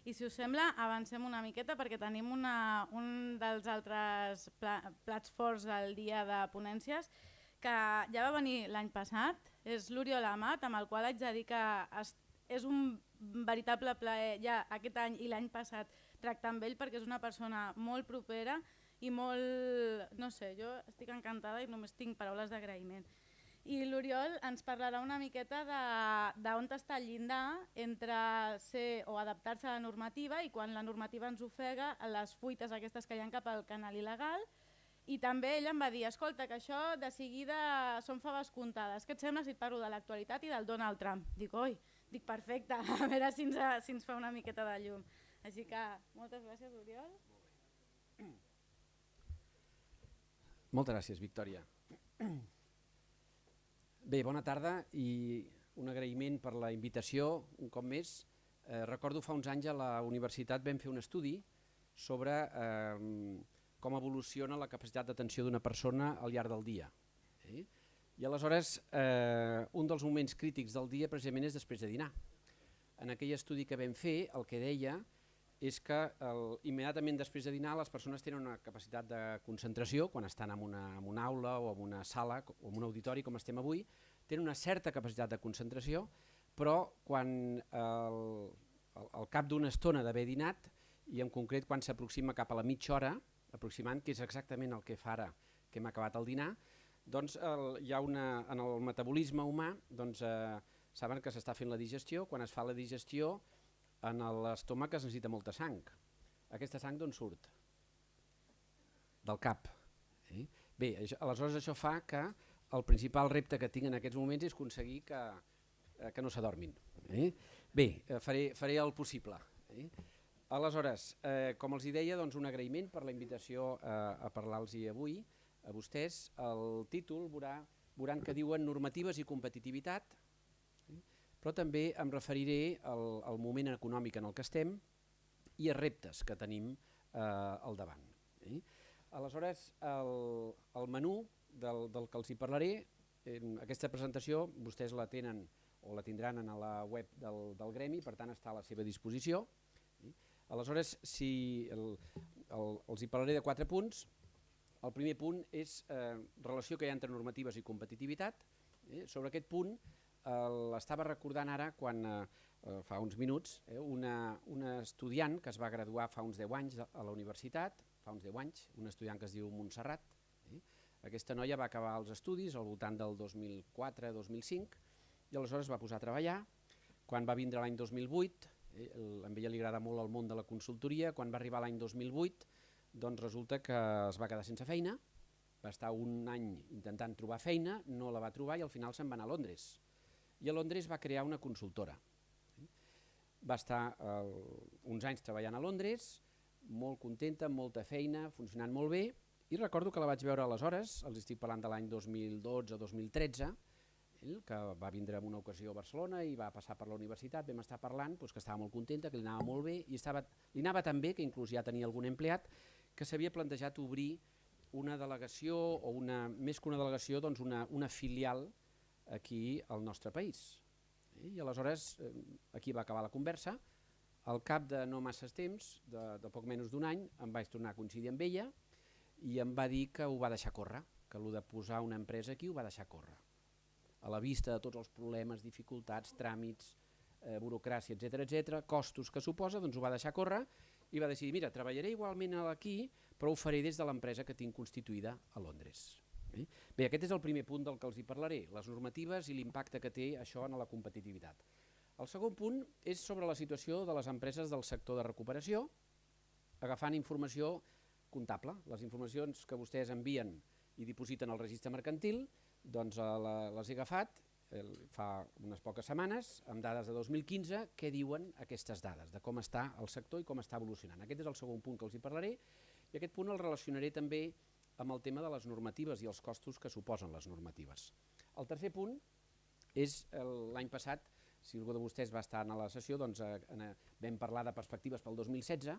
I si us sembla, avancem una miqueta perquè tenim un dels altres plats forts del dia de ponències que ja va venir l'any passat, és l'Oriol Amat, amb el qual haig de dir que és un veritable plaer ja aquest any i l'any passat tractar amb ell perquè és una persona molt propera i molt, no sé, jo estic encantada i només tinc paraules d'agraïment. I l'Oriol ens parlarà una miqueta d'on està el llindar entre ser o adaptar-se a la normativa i quan la normativa ens ofega les fuites aquestes que hi ha cap al canal il·legal. I també ell em va dir, escolta, que això de seguida són faves comptades. Què et sembla si et parlo de l'actualitat i del Donald Trump? Dic, oi, dic perfecte, a veure si ens fa una miqueta de llum. Així que moltes gràcies, Oriol. Moltes gràcies, Victòria. Bé, bona tarda i un agraïment per la invitació un cop més. Recordo fa uns anys a la universitat vam fer un estudi sobre com evoluciona la capacitat d'atenció d'una persona al llarg del dia. I aleshores un dels moments crítics del dia precisament és després de dinar. En aquell estudi que vam fer el que deia és que immediatament després de dinar les persones tenen una capacitat de concentració, quan estan en una aula o en una sala o en un auditori com estem avui, tenen una certa capacitat de concentració, però quan al cap d'una estona d'haver dinat, i en concret quan s'aproxima cap a la mitja hora, aproximant, que és exactament el que fa ara que hem acabat el dinar, doncs hi ha en el metabolisme humà, doncs, saben que s'està fent la digestió, quan es fa la digestió en l'estómac es necessita molta sang. Aquesta sang d'on surt? Del cap. Bé, aleshores això fa que el principal repte que tinc en aquests moments és aconseguir que no s'adormin. Bé, faré el possible. Aleshores, com els deia, doncs un agraïment per la invitació a parlar-los avui a vostès. El títol veuran que diuen normatives i competitivitat, però també em referiré al moment econòmic en el que estem i els reptes que tenim al davant. Aleshores, el menú del que els parlaré, aquesta presentació vostès la tenen o la tindran a la web del gremi, per tant està a la seva disposició. Aleshores, els parlaré de 4 punts. El primer punt és relació que hi ha entre normatives i competitivitat. Sobre aquest punt l'estava recordant ara quan fa uns minuts una estudiant que es va graduar fa uns 10 anys a la universitat, fa uns 10 anys, una estudiant que es diu Montserrat. Aquesta noia va acabar els estudis al voltant del 2004-2005 i aleshores va posar a treballar. Quan va vindre l'any 2008, a ella li agrada molt el món de la consultoria, quan va arribar l'any 2008 doncs resulta que es va quedar sense feina, va estar un any intentant trobar feina, no la va trobar i al final se'n va anar a Londres. I a Londres va crear una consultora. Va estar uns anys treballant a Londres, molt contenta, amb molta feina, funcionant molt bé, i recordo que la vaig veure aleshores, els estic parlant de l'any 2012-2013, que va vindre en una ocasió a Barcelona i va passar per la universitat, vam estar parlant, que estava molt contenta, que li anava molt bé, i li anava tan bé que inclús ja tenia algun empleat, que s'havia plantejat obrir una delegació, o més que una delegació, doncs una filial aquí al nostre país. I aleshores aquí va acabar la conversa. Al cap de no massa temps, de poc menys d'un any, em vaig tornar a coincidir amb ella i em va dir que ho va deixar córrer, que el de posar una empresa aquí ho va deixar córrer. A la vista de tots els problemes, dificultats, tràmits, burocràcia, etc., costos que suposa, doncs ho va deixar córrer i va decidir, mira, treballaré igualment aquí, però ho faré des de l'empresa que tinc constituïda a Londres. Bé, aquest és el primer punt del que els parlaré, les normatives i l'impacte que té això en la competitivitat. El segon punt és sobre la situació de les empreses del sector de recuperació, agafant informació comptable, les informacions que vostès envien i dipositen al registre mercantil, doncs les he agafat fa unes poques setmanes, amb dades de 2015, què diuen aquestes dades, de com està el sector i com està evolucionant. Aquest és el segon punt que els parlaré i aquest punt el relacionaré també amb el tema de les normatives i els costos que suposen les normatives. El tercer punt és l'any passat, si algú de vostès va estar a la sessió, doncs vam parlar de perspectives pel 2016,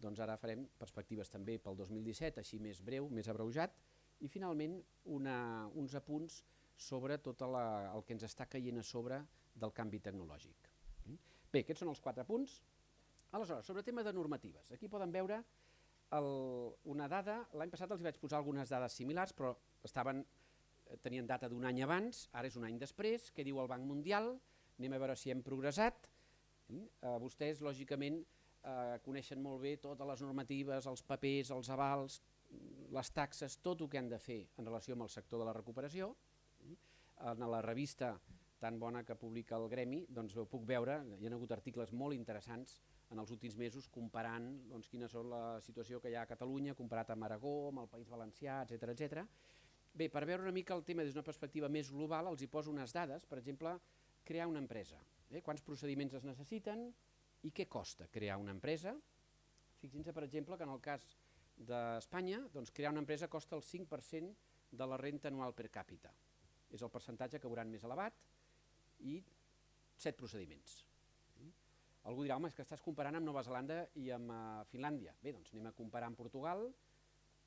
doncs ara farem perspectives també pel 2017, així més breu, més abreujat, i finalment uns apunts sobre tot el que ens està caient a sobre del canvi tecnològic. Bé, aquests són els 4 punts. Aleshores, sobre el tema de normatives, aquí poden veure una dada, l'any passat els vaig posar algunes dades similars, però tenien data d'un any abans, ara és un any després, què diu el Banc Mundial, anem a veure si hem progressat. Vostès, lògicament, coneixen molt bé totes les normatives, els papers, els avals, les taxes, tot el que han de fer en relació amb el sector de la recuperació. En la revista tan bona que publica el Gremi, doncs ho puc veure, hi ha hagut articles molt interessants en els últims mesos comparant quina és la situació que hi ha a Catalunya, comparat amb Aragó, amb el País Valencià, etc. Bé, per veure una mica el tema des d'una perspectiva més global, els hi poso unes dades, per exemple, crear una empresa. Quants procediments es necessiten i què costa crear una empresa? Fixin-se, per exemple, que en el cas d'Espanya, crear una empresa costa el 5% de la renta anual per càpita. És el percentatge que veuran més elevat i 7 procediments. Algú dirà, home, és que estàs comparant amb Nova Zelanda i amb Finlàndia. Bé, doncs anem a comparar amb Portugal,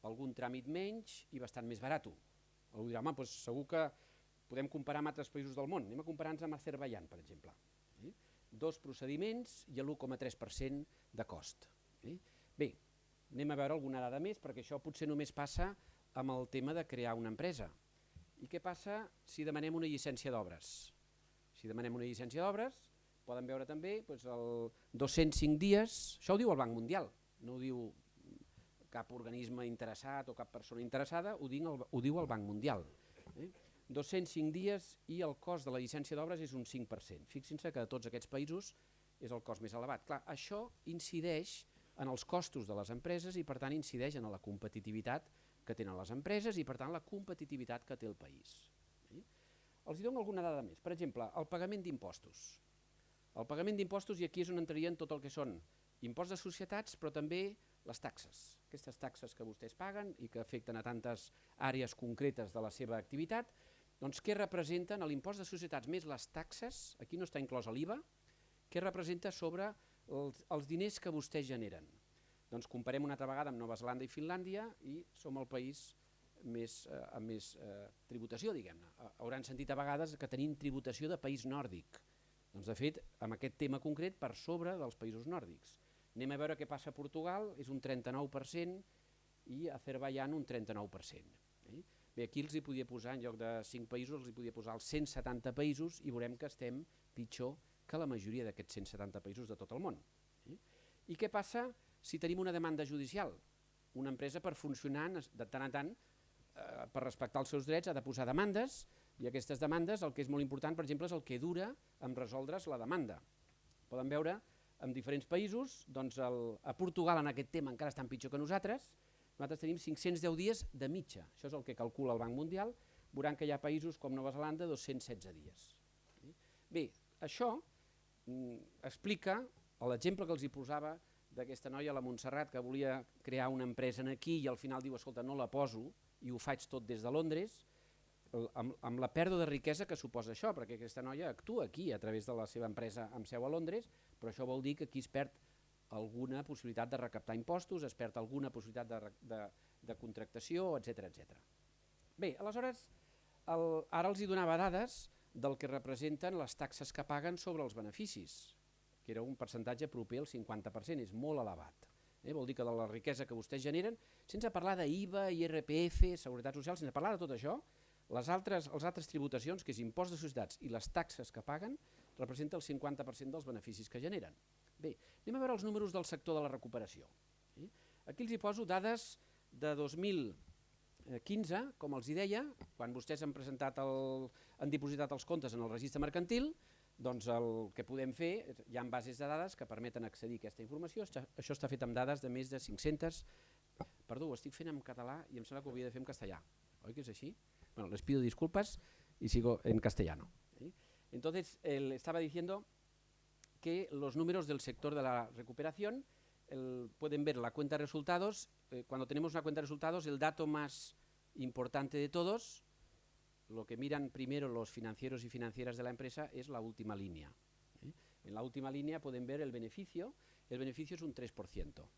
algun tràmit menys i bastant més barat. Algú dirà, home, doncs segur que podem comparar amb altres països del món. Anem a comparar-nos amb Azerbaiyán, per exemple. 2 procediments i l'1,3% de cost. Bé, anem a veure alguna dada més, perquè això potser només passa amb el tema de crear una empresa. I què passa si demanem una llicència d'obres? Si demanem una llicència d'obres, poden veure també els 205 dies, això ho diu el Banc Mundial, no ho diu cap organisme interessat o cap persona interessada, ho diu el Banc Mundial. 205 dies i el cost de la llicència d'obres és un 5%. Fixin-se que de tots aquests països és el cost més elevat. Clar, això incideix en els costos de les empreses i per tant incideix en la competitivitat que tenen les empreses i per tant la competitivitat que té el país. Els dono alguna dada més. Per exemple, el pagament d'impostos. El pagament d'impostos, i aquí és on entrarien tot el que són impost de societats, però també les taxes. Aquestes taxes que vostès paguen i que afecten a tantes àrees concretes de la seva activitat, doncs què representen l'impost de societats més les taxes, aquí no està inclòs l'IVA, què representa sobre els diners que vostès generen. Doncs comparem una altra vegada amb Nova Zelanda i Finlàndia i som el país amb més tributació, diguem-ne. Hauran sentit a vegades que tenim tributació de país nòrdic. Doncs de fet, amb aquest tema concret, per sobre dels països nòrdics. Anem a veure què passa a Portugal, és un 39% i a Azerbaiyán un 39%. Bé, aquí els hi podia posar, en lloc de 5 països, els hi podia posar els 170 països i veurem que estem pitjor que la majoria d'aquests 170 països de tot el món. I què passa si tenim una demanda judicial? Una empresa per funcionar de tant en tant, per respectar els seus drets, ha de posar demandes i aquestes demandes, el que és molt important, per exemple, és el que dura en resoldre's la demanda. Poden veure en diferents països, doncs a Portugal en aquest tema encara estan pitjor que nosaltres tenim 510 dies de mitja, això és el que calcula el Banc Mundial, veuran que hi ha països com Nova Zelanda 216 dies. Bé, això explica l'exemple que els hi posava d'aquesta noia, la Montserrat, que volia crear una empresa aquí i al final diu, escolta, no la poso i ho faig tot des de Londres, amb la pèrdua de riquesa que suposa això, perquè aquesta noia actua aquí a través de la seva empresa amb seu a Londres, però això vol dir que aquí es perd alguna possibilitat de recaptar impostos, es perd alguna possibilitat de contractació, etc. Bé, aleshores, ara els hi donava dades del que representen les taxes que paguen sobre els beneficis, que era un percentatge proper al 50%, és molt elevat. Vol dir que de la riquesa que vostès generen, sense parlar d'IVA, IRPF, Seguretat Social, sense parlar de tot això, les altres tributacions, que és impost de societats i les taxes que paguen, representa el 50% dels beneficis que generen. Bé, anem a veure els números del sector de la recuperació. Aquí els hi poso dades de 2015, com els hi deia, quan vostès han dipositat els comptes en el registre mercantil, doncs el que podem fer, hi ha bases de dades que permeten accedir a aquesta informació, això està fet amb dades de més de 500... Perdó, ho estic fent en català i em sembla que ho havia de fer en castellà, oi que és així? Bueno, les pido disculpas y sigo en castellano. Entonces, estaba diciendo que los números del sector de la recuperación pueden ver la cuenta de resultados. Cuando tenemos una cuenta de resultados, el dato más importante de todos, lo que miran primero los financieros y financieras de la empresa, es la última línea. En la última línea pueden ver el beneficio es un 3%.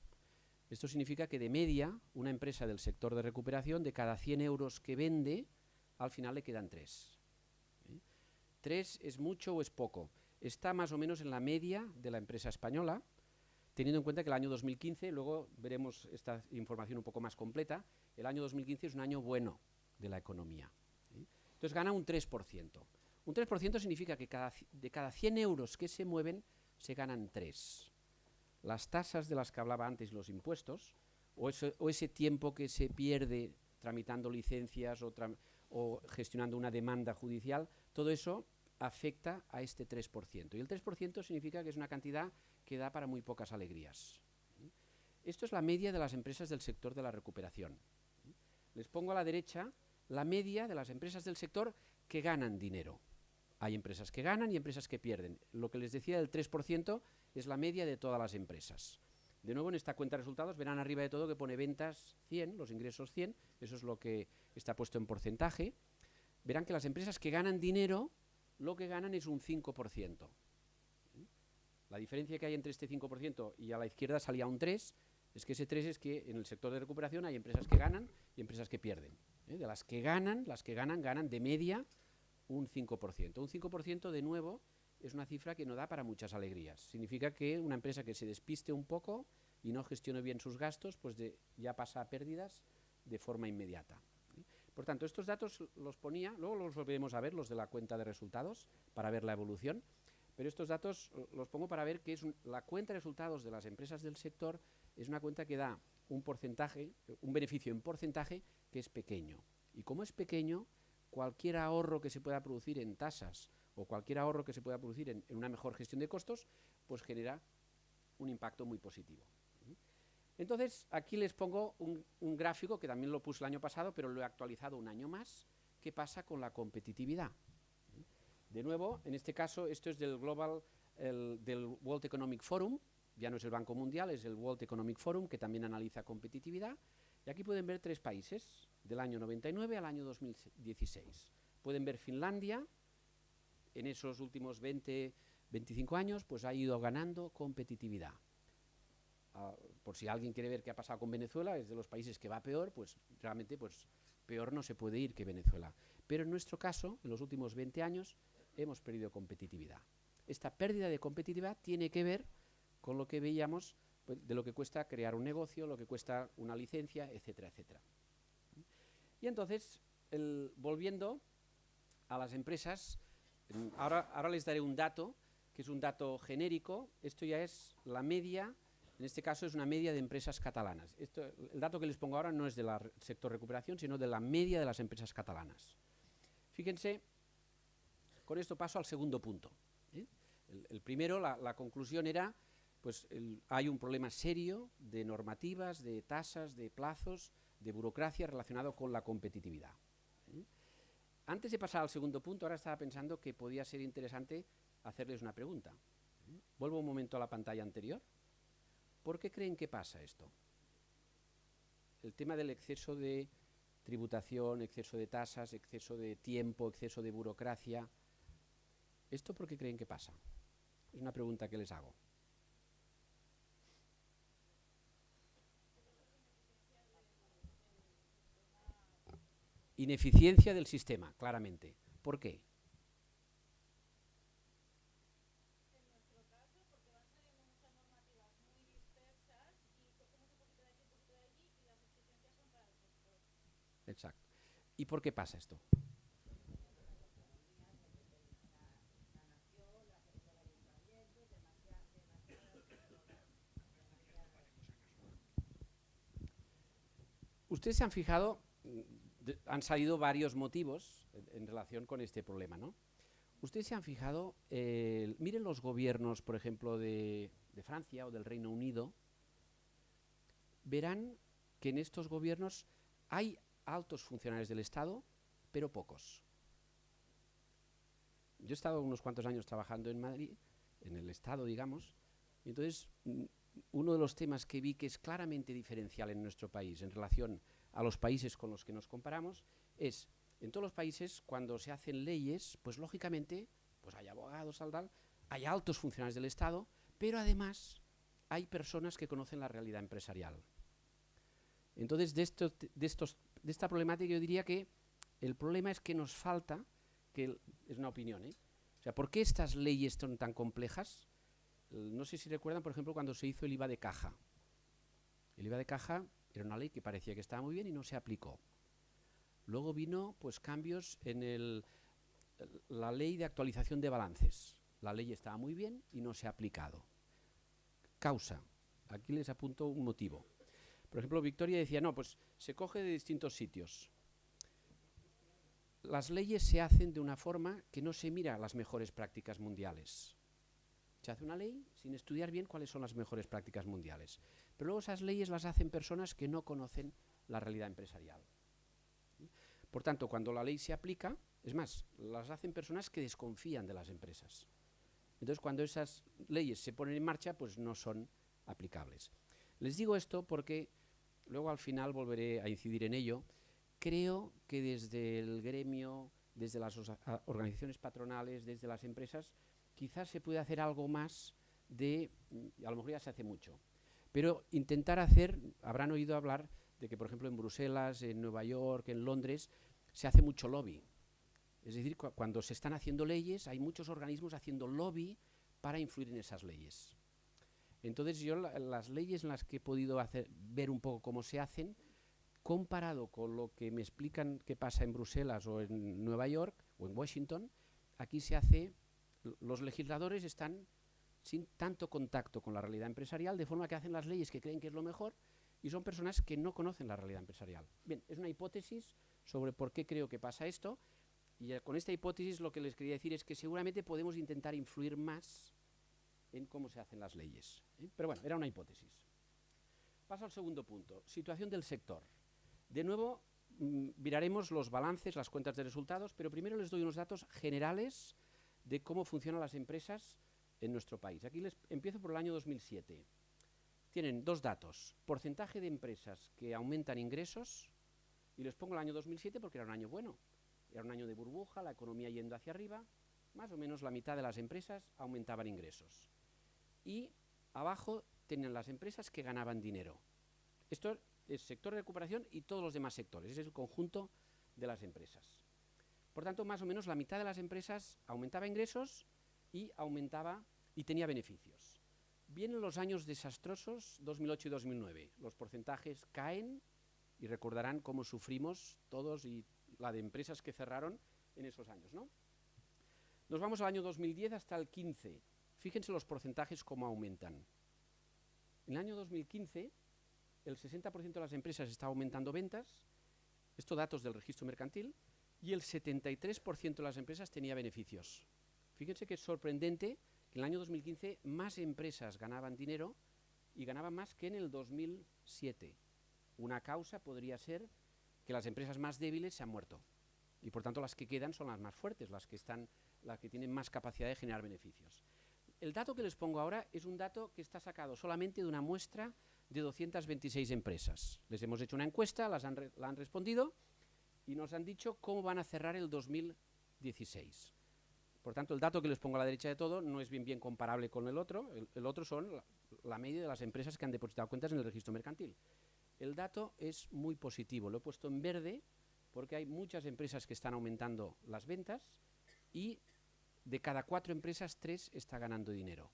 Esto significa que de media, una empresa del sector de recuperación, de cada 100 euros que vende, al final le quedan 3. ¿3 es mucho o es poco? Está más o menos en la media de la empresa española, teniendo en cuenta que el año 2015, luego veremos esta información un poco más completa, el año 2015 es un año bueno de la economía. Entonces gana un 3%. Un 3% significa que de cada 100 euros que se mueven, se ganan 3. Las tasas de las que hablaba antes, los impuestos, o ese tiempo que se pierde tramitando licencias o gestionando una demanda judicial, todo eso afecta a este 3%. Y el 3% significa que es una cantidad que da para muy pocas alegrías. Esto es la media de las empresas del sector de la recuperación. Les pongo a la derecha la media de las empresas del sector que ganan dinero. Hay empresas que ganan y empresas que pierden. Lo que les decía del 3% es la media de todas las empresas. De nuevo, en esta cuenta de resultados verán arriba de todo que pone ventas 100, los ingresos 100, eso es lo que está puesto en porcentaje. Verán que las empresas que ganan dinero, lo que ganan es un 5%. La diferencia que hay entre este 5% y a la izquierda salía un 3%, es que ese 3 es que en el sector de recuperación hay empresas que ganan y empresas que pierden. De las que ganan, ganan de media un 5%. Un 5% de nuevo es una cifra que no da para muchas alegrías. Significa que una empresa que se despiste un poco y no gestione bien sus gastos, pues ya pasa a pérdidas de forma inmediata. Por tanto, estos datos los ponía, luego los volveremos a ver, los de la cuenta de resultados, para ver la evolución, pero estos datos los pongo para ver que la cuenta de resultados de las empresas del sector es una cuenta que da un porcentaje, un beneficio en porcentaje que es pequeño. Y como es pequeño, cualquier ahorro que se pueda producir en tasas o cualquier ahorro que se pueda producir en una mejor gestión de costos, pues genera un impacto muy positivo. Entonces, aquí les pongo un gráfico que también lo puse el año pasado, pero lo he actualizado un año más. ¿Qué pasa con la competitividad? De nuevo, en este caso, esto es del del World Economic Forum, ya no es el Banco Mundial, es el World Economic Forum, que también analiza competitividad. Y aquí pueden ver 3 países, del año 99 al año 2016. Pueden ver Finlandia, en esos últimos 25 años, pues ha ido ganando competitividad. Por si alguien quiere ver qué ha pasado con Venezuela, es de los países que va peor, pues realmente pues, peor no se puede ir que Venezuela. Pero en nuestro caso, en los últimos 20 años, hemos perdido competitividad. Esta pérdida de competitividad tiene que ver con lo que veíamos pues, de lo que cuesta crear un negocio, lo que cuesta una licencia, etcétera, etcétera. Y entonces, volviendo a las empresas, ahora les daré un dato, que es un dato genérico. Esto ya es la media, en este caso es una media de empresas catalanas. El dato que les pongo ahora no es del sector recuperación, sino de la media de las empresas catalanas. Fíjense, con esto paso al segundo punto. El primero, la conclusión era, pues hay un problema serio de normativas, de tasas, de plazos, de burocracia relacionado con la competitividad. Antes de pasar al segundo punto, ahora estaba pensando que podía ser interesante hacerles una pregunta. Vuelvo un momento a la pantalla anterior. ¿Por qué creen que pasa esto? El tema del exceso de tributación, exceso de tasas, exceso de tiempo, exceso de burocracia. ¿Esto por qué creen que pasa? Es una pregunta que les hago. Ineficiencia del sistema, claramente. ¿Por qué? En nuestro caso, porque van saliendo muchas normativas muy dispersas y cogemos un poquito de aquí, un poquito de allí y las exigencias son para el sector. Exacto. ¿Y por qué pasa esto? Ustedes se han fijado, han salido varios motivos en relación con este problema, ¿no? Ustedes se han fijado, miren los gobiernos, por ejemplo, de Francia o del Reino Unido, verán que en estos gobiernos hay altos funcionarios del Estado, pero pocos. Yo he estado unos cuantos años trabajando en Madrid, en el Estado, digamos, y entonces uno de los temas que vi que es claramente diferencial en nuestro país en relación a los países con los que nos comparamos es, en todos los países, cuando se hacen leyes, pues lógicamente pues hay abogados, hay altos funcionarios del Estado, pero además hay personas que conocen la realidad empresarial. Entonces, de esta problemática yo diría que el problema es que nos falta, que es una opinión, o sea, ¿por qué estas leyes son tan complejas? no sé si recuerdan, por ejemplo, cuando se hizo el IVA de caja. El IVA de caja era una ley que parecía que estaba muy bien y no se aplicó. Luego vino pues cambios en la ley de actualización de balances. La ley estaba muy bien y no se ha aplicado. Causa. Aquí les apunto un motivo. Por ejemplo, Victoria decía, no, pues se coge de distintos sitios. Las leyes se hacen de una forma que no se mira las mejores prácticas mundiales. Se hace una ley sin estudiar bien cuáles son las mejores prácticas mundiales. Pero luego esas leyes las hacen personas que no conocen la realidad empresarial. Por tanto, cuando la ley se aplica, es más, las hacen personas que desconfían de las empresas. Entonces, cuando esas leyes se ponen en marcha, pues no son aplicables. Les digo esto porque luego al final volveré a incidir en ello. Creo que desde el gremio, desde las organizaciones patronales, desde las empresas, quizás se puede hacer algo más a lo mejor ya se hace mucho, pero intentar hacer, habrán oído hablar de que, por ejemplo, en Bruselas, en Nueva York, en Londres, se hace mucho lobby. Es decir, cuando se están haciendo leyes, hay muchos organismos haciendo lobby para influir en esas leyes. Entonces yo las leyes en las que he podido ver un poco cómo se hacen, comparado con lo que me explican que pasa en Bruselas o en Nueva York o en Washington, aquí se hace, los legisladores están sin tanto contacto con la realidad empresarial, de forma que hacen las leyes que creen que es lo mejor y son personas que no conocen la realidad empresarial. Bien, es una hipótesis sobre por qué creo que pasa esto, y con esta hipótesis lo que les quería decir es que seguramente podemos intentar influir más en cómo se hacen las leyes. Pero bueno, era una hipótesis. Paso al segundo punto, situación del sector. De nuevo, miraremos los balances, las cuentas de resultados, pero primero les doy unos datos generales de cómo funcionan las empresas en nuestro país. Aquí les empiezo por el año 2007. Tienen dos datos, porcentaje de empresas que aumentan ingresos, y les pongo el año 2007 porque era un año bueno. Era un año de burbuja, la economía yendo hacia arriba, más o menos la mitad de las empresas aumentaban ingresos. Y abajo tenían las empresas que ganaban dinero. Esto es sector de recuperación y todos los demás sectores, es el conjunto de las empresas. Por tanto, más o menos la mitad de las empresas aumentaba ingresos y tenía beneficios. Vienen los años desastrosos, 2008 y 2009. Los porcentajes caen y recordarán cómo sufrimos todos y la de empresas que cerraron en esos años, ¿no? Nos vamos al año 2010 hasta el 15. Fíjense los porcentajes cómo aumentan. En el año 2015, el 60% de las empresas está aumentando ventas, esto datos del registro mercantil, y el 73% de las empresas tenía beneficios. Fíjense que es sorprendente que en el año 2015 más empresas ganaban dinero y ganaban más que en el 2007. Una causa podría ser que las empresas más débiles se han muerto y por tanto las que quedan son las más fuertes, las que tienen más capacidad de generar beneficios. El dato que les pongo ahora es un dato que está sacado solamente de una muestra de 226 empresas. Les hemos hecho una encuesta, la han respondido y nos han dicho cómo van a cerrar el 2016. Por tanto, el dato que les pongo a la derecha de todo no es bien comparable con el otro. El otro son la media de las empresas que han depositado cuentas en el registro mercantil. El dato es muy positivo. Lo he puesto en verde porque hay muchas empresas que están aumentando las ventas y de cada 4 empresas, 3 está ganando dinero.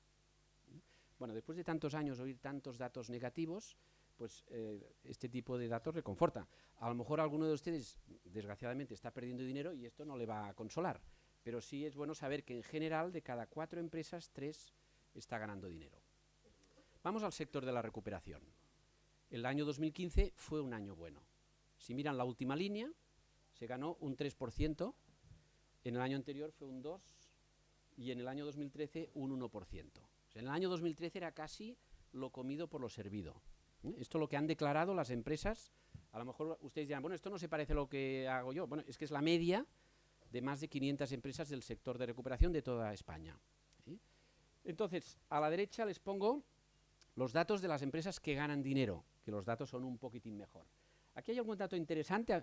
Bueno, después de tantos años oír tantos datos negativos, pues este tipo de datos reconforta. A lo mejor alguno de ustedes, desgraciadamente, está perdiendo dinero y esto no le va a consolar. Pero sí es bueno saber que en general de cada 4 empresas, 3 está ganando dinero. Vamos al sector de la recuperación. El año 2015 fue un año bueno. Si miran la última línea, se ganó un 3%, en el año anterior fue un 2% y en el año 2013 un 1%. O sea, en el año 2013 era casi lo comido por lo servido. Esto es lo que han declarado las empresas. A lo mejor ustedes dirán, bueno, esto no se parece a lo que hago yo. Bueno, es que es la media de más de 500 empresas del sector de recuperación de toda España. Entonces, a la derecha les pongo los datos de las empresas que ganan dinero, que los datos son un poquitín mejor. Aquí hay algún dato interesante,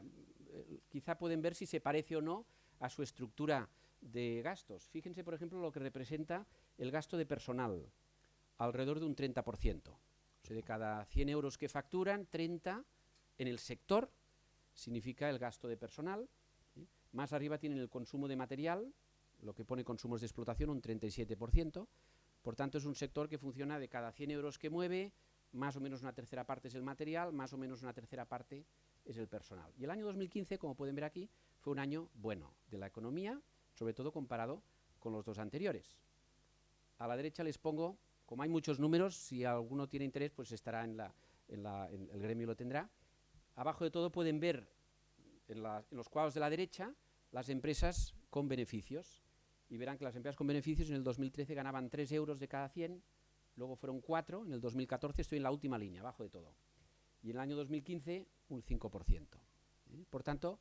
quizá pueden ver si se parece o no a su estructura de gastos. Fíjense, por ejemplo, lo que representa el gasto de personal, alrededor de un 30%. O sea, de cada 100 euros que facturan, 30 en el sector significa el gasto de personal. Más arriba tienen el consumo de material, lo que pone consumos de explotación, un 37%. Por tanto, es un sector que funciona de cada 100 euros que mueve, más o menos una tercera parte es el material, más o menos una tercera parte es el personal. Y el año 2015, como pueden ver aquí, fue un año bueno de la economía, sobre todo comparado con los dos anteriores. A la derecha les pongo, como hay muchos números, si alguno tiene interés, pues estará en el gremio lo tendrá. Abajo de todo pueden ver en los cuadros de la derecha las empresas con beneficios. Y verán que las empresas con beneficios en el 2013 ganaban 3 euros de cada 100, luego fueron 4, en el 2014 estoy en la última línea, abajo de todo. Y en el año 2015 un 5%. Por tanto,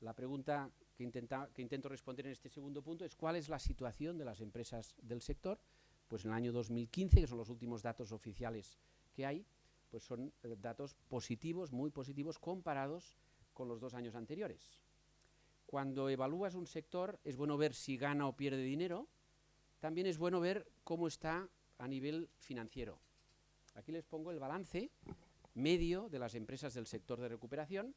la pregunta que intento responder en este segundo punto es ¿cuál es la situación de las empresas del sector? Pues en el año 2015, que son los últimos datos oficiales que hay, pues son datos positivos, muy positivos, comparados con los 2 años anteriores. Cuando evalúas un sector es bueno ver si gana o pierde dinero, también es bueno ver cómo está a nivel financiero. Aquí les pongo el balance medio de las empresas del sector de recuperación.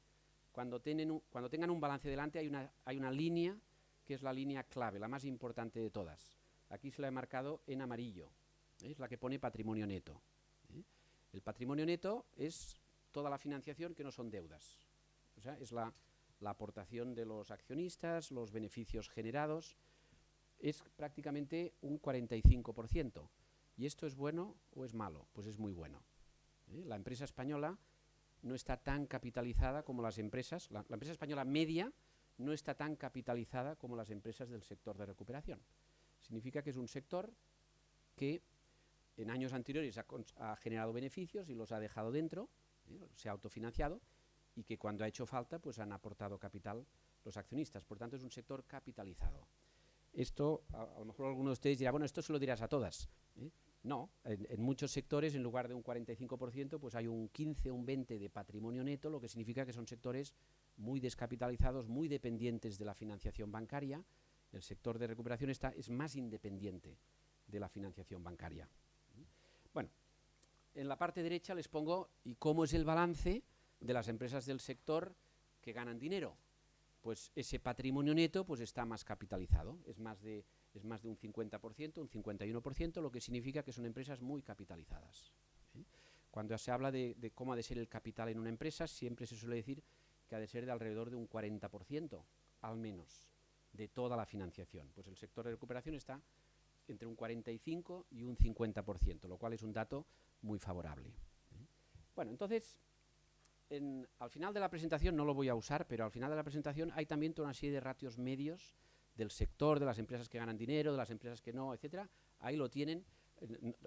Cuando tengan un balance delante hay una línea que es la línea clave, la más importante de todas. Aquí se la he marcado en amarillo, es la que pone patrimonio neto. El patrimonio neto es toda la financiación que no son deudas, o sea, es la aportación de los accionistas, los beneficios generados, es prácticamente un 45%. ¿Y esto es bueno o es malo? Pues es muy bueno. La empresa española no está tan capitalizada como las empresas, la empresa española media no está tan capitalizada como las empresas del sector de recuperación. Significa que es un sector que en años anteriores ha generado beneficios y los ha dejado dentro, se ha autofinanciado, y que cuando ha hecho falta pues han aportado capital los accionistas. Por tanto, es un sector capitalizado. Esto, a lo mejor alguno de ustedes dirá, bueno, esto se lo dirás a todas. No, en muchos sectores, en lugar de un 45%, pues hay un 15, un 20% de patrimonio neto, lo que significa que son sectores muy descapitalizados, muy dependientes de la financiación bancaria. El sector de recuperación es más independiente de la financiación bancaria. Bueno, en la parte derecha les pongo ¿y cómo es el balance de las empresas del sector que ganan dinero? Pues ese patrimonio neto pues está más capitalizado, es más de un 50%, un 51%, lo que significa que son empresas muy capitalizadas. Cuando se habla de cómo ha de ser el capital en una empresa, siempre se suele decir que ha de ser de alrededor de un 40%, al menos, de toda la financiación. Pues el sector de recuperación está entre un 45 y un 50%, lo cual es un dato muy favorable. Bueno, entonces, al final de la presentación, no lo voy a usar, pero al final de la presentación hay también toda una serie de ratios medios del sector, de las empresas que ganan dinero, de las empresas que no, etcétera. Ahí lo tienen.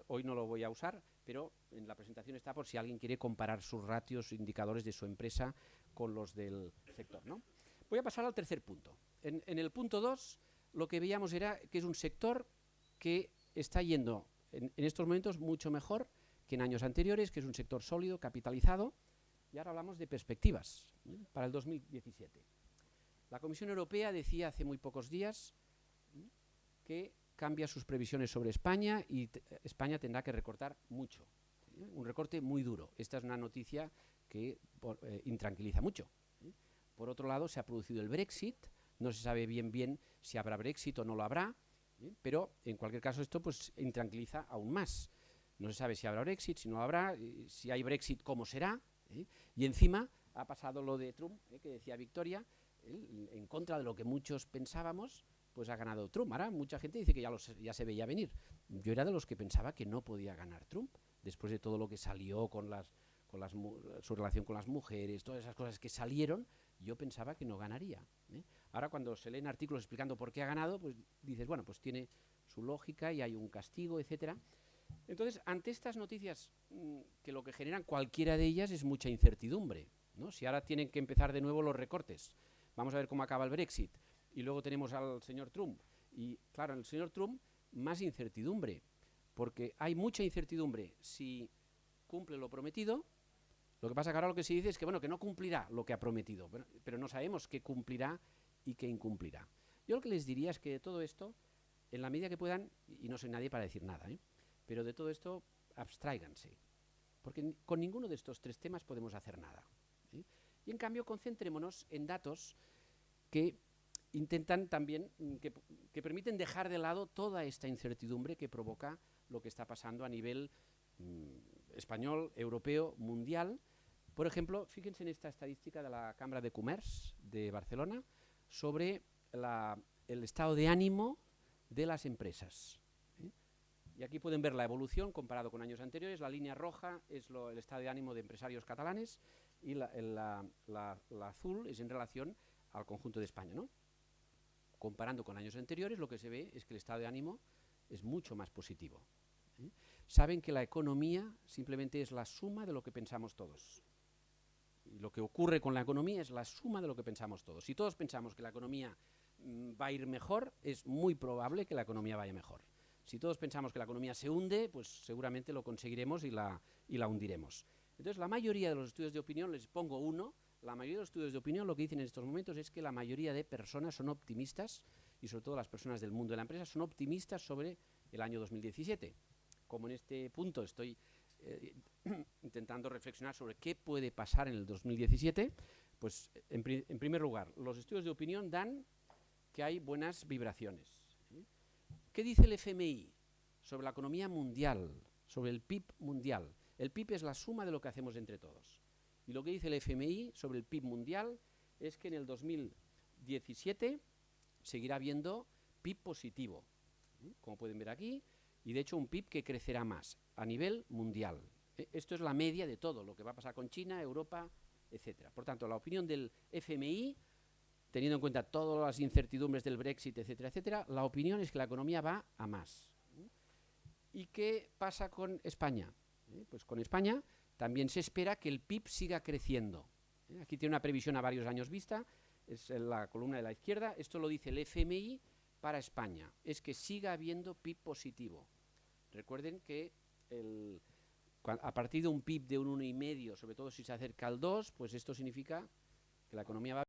Hoy no lo voy a usar, pero en la presentación está por si alguien quiere comparar sus ratios, indicadores de su empresa con los del sector, ¿no? Voy a pasar al tercer punto. En el punto 2, lo que veíamos era que es un sector que está yendo en estos momentos mucho mejor que en años anteriores, que es un sector sólido, capitalizado. Y ahora hablamos de perspectivas para el 2017. La Comisión Europea decía hace muy pocos días que cambia sus previsiones sobre España y España tendrá que recortar mucho, un recorte muy duro. Esta es una noticia que intranquiliza mucho. Por otro lado, se ha producido el Brexit, no se sabe bien si habrá Brexit o no lo habrá, pero en cualquier caso esto pues intranquiliza aún más. No se sabe si habrá Brexit, si no lo habrá, si hay Brexit, cómo será. Y encima ha pasado lo de Trump, que decía Victoria, en contra de lo que muchos pensábamos, pues ha ganado Trump. Ahora mucha gente dice que ya se veía venir. Yo era de los que pensaba que no podía ganar Trump, después de todo lo que salió con su relación con las mujeres, todas esas cosas que salieron, yo pensaba que no ganaría. Ahora cuando se leen artículos explicando por qué ha ganado, pues dices, bueno, pues tiene su lógica y hay un castigo, etcétera. Entonces, ante estas noticias que lo que generan cualquiera de ellas es mucha incertidumbre, ¿no? Si ahora tienen que empezar de nuevo los recortes, vamos a ver cómo acaba el Brexit, y luego tenemos al señor Trump, y claro, el señor Trump más incertidumbre, porque hay mucha incertidumbre si cumple lo prometido. Lo que pasa que ahora lo que se dice es que, bueno, que no cumplirá lo que ha prometido, pero no sabemos qué cumplirá y qué incumplirá. Yo lo que les diría es que de todo esto, en la medida que puedan, y no soy nadie para decir nada, pero de todo esto abstráiganse, porque con ninguno de estos tres temas podemos hacer nada. Y en cambio concentrémonos en datos que intentan también, que permiten dejar de lado toda esta incertidumbre que provoca lo que está pasando a nivel español, europeo, mundial. Por ejemplo, fíjense en esta estadística de la Cámara de Comerç de Barcelona sobre el estado de ánimo de las empresas. Y aquí pueden ver la evolución comparado con años anteriores. La línea roja es el estado de ánimo de empresarios catalanes y la azul es en relación al conjunto de España, ¿no? Comparando con años anteriores, lo que se ve es que el estado de ánimo es mucho más positivo. Saben que la economía simplemente es la suma de lo que pensamos todos. Y lo que ocurre con la economía es la suma de lo que pensamos todos. Si todos pensamos que la economía va a ir mejor, es muy probable que la economía vaya mejor. Si todos pensamos que la economía se hunde, pues seguramente lo conseguiremos y la hundiremos. Entonces, la mayoría de los estudios de opinión, les pongo uno, la mayoría de los estudios de opinión lo que dicen en estos momentos es que la mayoría de personas son optimistas, y sobre todo las personas del mundo de la empresa son optimistas sobre el año 2017. Como en este punto estoy intentando reflexionar sobre qué puede pasar en el 2017, pues en primer lugar, los estudios de opinión dan que hay buenas vibraciones. ¿Qué dice el FMI sobre la economía mundial, sobre el PIB mundial? El PIB es la suma de lo que hacemos entre todos. Y lo que dice el FMI sobre el PIB mundial es que en el 2017 seguirá habiendo PIB positivo, como pueden ver aquí, y de hecho un PIB que crecerá más a nivel mundial. Esto es la media de todo, lo que va a pasar con China, Europa, etc. Por tanto, la opinión del FMI, teniendo en cuenta todas las incertidumbres del Brexit, etcétera, etcétera, la opinión es que la economía va a más. ¿Y qué pasa con España? Pues con España también se espera que el PIB siga creciendo. Aquí tiene una previsión a varios años vista, es la columna de la izquierda, esto lo dice el FMI para España, es que siga habiendo PIB positivo. Recuerden que a partir de un PIB de un 1,5, sobre todo si se acerca al 2, pues esto significa que la economía va